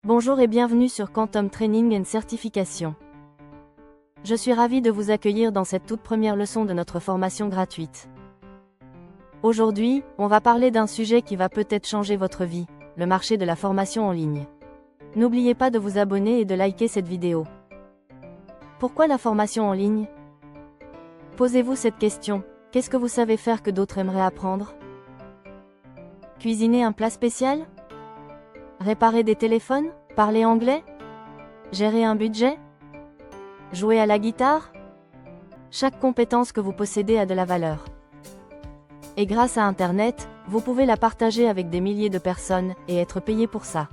Bonjour et bienvenue sur Quantum Training and Certification. Je suis ravie de vous accueillir dans cette toute première leçon de notre formation gratuite. Aujourd'hui, on va parler d'un sujet qui va peut-être changer votre vie, le marché de la formation en ligne. N'oubliez pas de vous abonner et de liker cette vidéo. Pourquoi la formation en ligne? Posez-vous cette question, qu'est-ce que vous savez faire que d'autres aimeraient apprendre? Cuisiner un plat spécial? Réparer des téléphones? Parler anglais? Gérer un budget? Jouer à la guitare? Chaque compétence que vous possédez a de la valeur. Et grâce à Internet, vous pouvez la partager avec des milliers de personnes et être payé pour ça.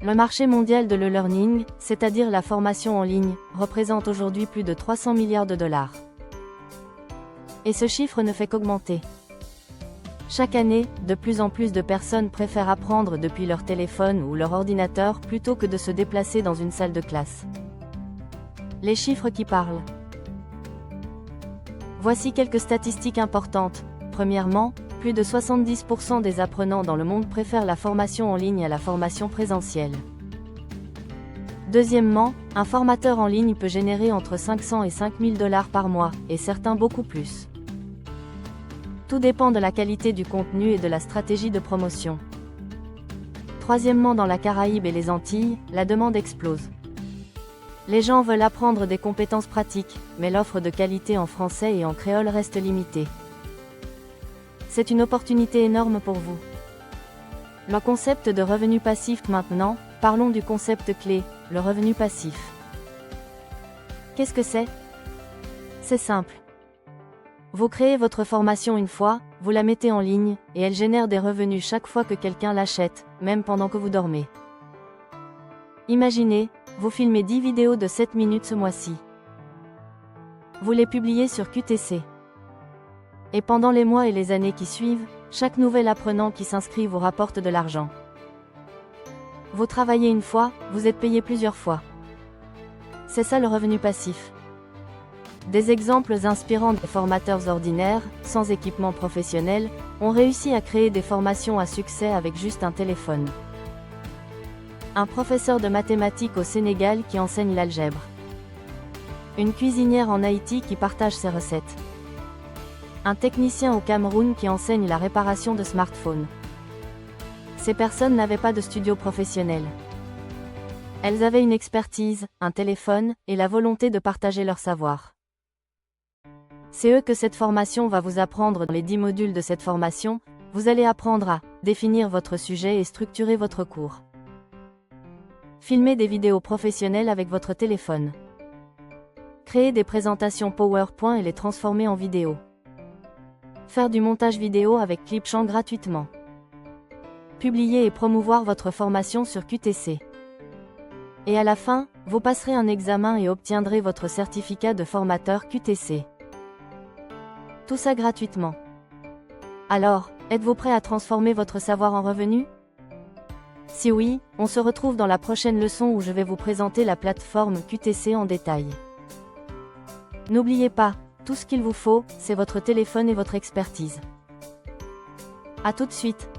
Le marché mondial de l'e-learning, c'est-à-dire la formation en ligne, représente aujourd'hui plus de 300 milliards de dollars. Et ce chiffre ne fait qu'augmenter. Chaque année, de plus en plus de personnes préfèrent apprendre depuis leur téléphone ou leur ordinateur plutôt que de se déplacer dans une salle de classe. Les chiffres qui parlent. Voici quelques statistiques importantes. Premièrement, plus de 70% des apprenants dans le monde préfèrent la formation en ligne à la formation présentielle. Deuxièmement, un formateur en ligne peut générer entre 500 et 5000 dollars par mois, et certains beaucoup plus. Tout dépend de la qualité du contenu et de la stratégie de promotion. Troisièmement, dans la Caraïbe et les Antilles, la demande explose. Les gens veulent apprendre des compétences pratiques, mais l'offre de qualité en français et en créole reste limitée. C'est une opportunité énorme pour vous. Le concept de revenu passif maintenant, parlons du concept clé, le revenu passif. Qu'est-ce que c'est? C'est simple. Vous créez votre formation une fois, vous la mettez en ligne, et elle génère des revenus chaque fois que quelqu'un l'achète, même pendant que vous dormez. Imaginez, vous filmez 10 vidéos de 7 minutes ce mois-ci. Vous les publiez sur QTC. Et pendant les mois et les années qui suivent, chaque nouvel apprenant qui s'inscrit vous rapporte de l'argent. Vous travaillez une fois, vous êtes payé plusieurs fois. C'est ça le revenu passif. Des exemples inspirants des formateurs ordinaires, sans équipement professionnel, ont réussi à créer des formations à succès avec juste un téléphone. Un professeur de mathématiques au Sénégal qui enseigne l'algèbre. Une cuisinière en Haïti qui partage ses recettes. Un technicien au Cameroun qui enseigne la réparation de smartphones. Ces personnes n'avaient pas de studio professionnel. Elles avaient une expertise, un téléphone, et la volonté de partager leur savoir. C'est eux que cette formation va vous apprendre. Dans les 10 modules de cette formation, vous allez apprendre à définir votre sujet et structurer votre cours. Filmer des vidéos professionnelles avec votre téléphone. Créer des présentations PowerPoint et les transformer en vidéo. Faire du montage vidéo avec Clipchamp gratuitement. Publier et promouvoir votre formation sur QTC. Et à la fin, vous passerez un examen et obtiendrez votre certificat de formateur QTC. Tout ça gratuitement. Alors, êtes-vous prêt à transformer votre savoir en revenu? Si oui, on se retrouve dans la prochaine leçon où je vais vous présenter la plateforme QTC en détail. N'oubliez pas, tout ce qu'il vous faut, c'est votre téléphone et votre expertise. À tout de suite.